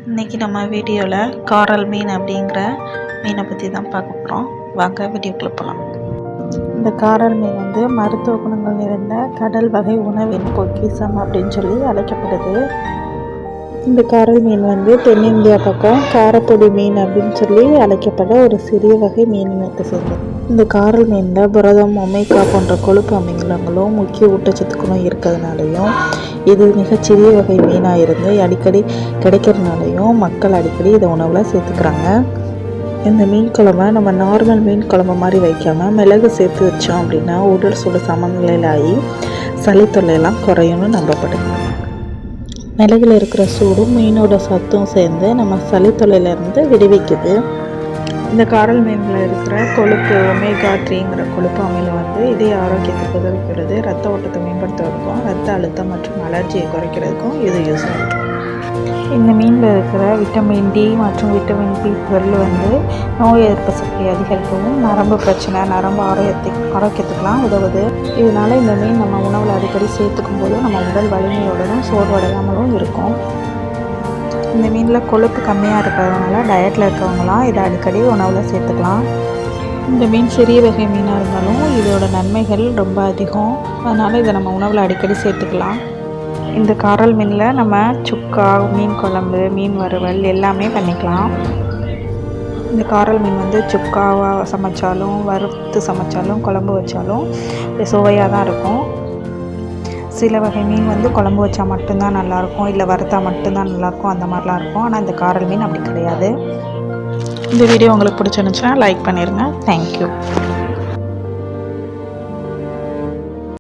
இன்றைக்கி நம்ம வீடியோவில் காரல் மீன் அப்படிங்கிற மீனை பற்றி தான் பார்க்க போகிறோம். வாங்க வீடியோக்குள்ளே போகலாம். இந்த காரல் மீன் வந்து மருத்துவ குணங்கள் நிறைந்த கடல் வகை உணவின் பொக்கிஷம் அப்படின்னு சொல்லி அழைக்கப்படுது. இந்த காரல் மீன் வந்து தென்னிந்தியா பக்கம் காரப்பொடி மீன் அப்படின்னு சொல்லி அழைக்கப்பட ஒரு சிறிய வகை மீன் இனத்தை சேர்ந்தது. இந்த காரல் மீனில் புரதம், ஒமேகா போன்ற கொழுப்பு அமிலங்களும் முக்கிய ஊட்டச்சத்துக்களும் இருக்கிறதுனாலையும் இது மிகச்சிறிய வகை மீனாக இருந்து அடிக்கடி கிடைக்கிறதுனாலையும் மக்கள் அடிக்கடி இதை உணவில் சேர்த்துக்கிறாங்க. இந்த மீன் குழம்பை நம்ம நார்மல் மீன் குழம்பு மாதிரி வைக்காமல் மிளகு சேர்த்து வச்சோம் அப்படின்னா உடல் சூடு சமநிலையில் ஆகி சளி தொல்லையெல்லாம் குறையும்னு நம்பப்படுது. மிளகுல இருக்கிற சூடும் மீனோட சத்தும் சேர்ந்து நம்ம சளி தொல்லையிலேருந்து விடுவிக்குது. இந்த காரல் மீனில் இருக்கிற கொழுப்பு ஒமேகா 3ங்கிற கொழுப்பு அமிலம் வந்து இதய ஆரோக்கியத்துக்கு உதவுகிறது. ரத்த ஓட்டத்தை மேம்படுத்துவதற்கும் ரத்த அழுத்தம் மற்றும் அலர்ஜியை குறைக்கிறதுக்கும் இது யூஸ் ஆகும். இந்த மீனில் இருக்கிற விட்டமின் டி மற்றும் விட்டமின் B12 வந்து நோய் எதிர்ப்பு சக்தி அதிகரிக்கவும் நரம்பு பிரச்சனை, நரம்பு ஆரோக்கியத்துக்கெலாம் உதவுது. இதனால் இந்த மீன் நம்ம உணவில் அடிக்கடி சேர்த்துக்கும் போது நம்ம உடல் வலிமையுடனும் சோர்வடையாமலும் இருக்கும். இந்த மீனில் கொழுப்பு கம்மியாக இருக்கிறதுனால டயட்டில் இருக்கிறவங்களாம் இதை அடிக்கடி உணவில் சேர்த்துக்கலாம். இந்த மீன் சிறிய வகை மீனாக இருந்தாலும் இதோட நன்மைகள் ரொம்ப அதிகம். அதனால் இதை நம்ம உணவில் அடிக்கடி சேர்த்துக்கலாம். இந்த காரல் மீனில் நம்ம சுக்கா, மீன் குழம்பு, மீன் வறுவல் எல்லாமே பண்ணிக்கலாம். இந்த காரல் மீன் வந்து சுக்காவாக சமைச்சாலும் வறுத்து சமைச்சாலும் குழம்பு வச்சாலும் சுவையாக தான் இருக்கும். சில வகை மீன் வந்து குழம்பு வச்சா மட்டும்தான் நல்லாயிருக்கும், இல்லை வறுத்தா மட்டும்தான் நல்லாயிருக்கும், அந்த மாதிரிலாம் இருக்கும். ஆனால் இந்த காரல் மீன் அப்படி கிடையாது. இந்த வீடியோ உங்களுக்கு பிடிச்சிருந்துச்சுன்னா லைக் பண்ணிடுங்க. தேங்க்யூ.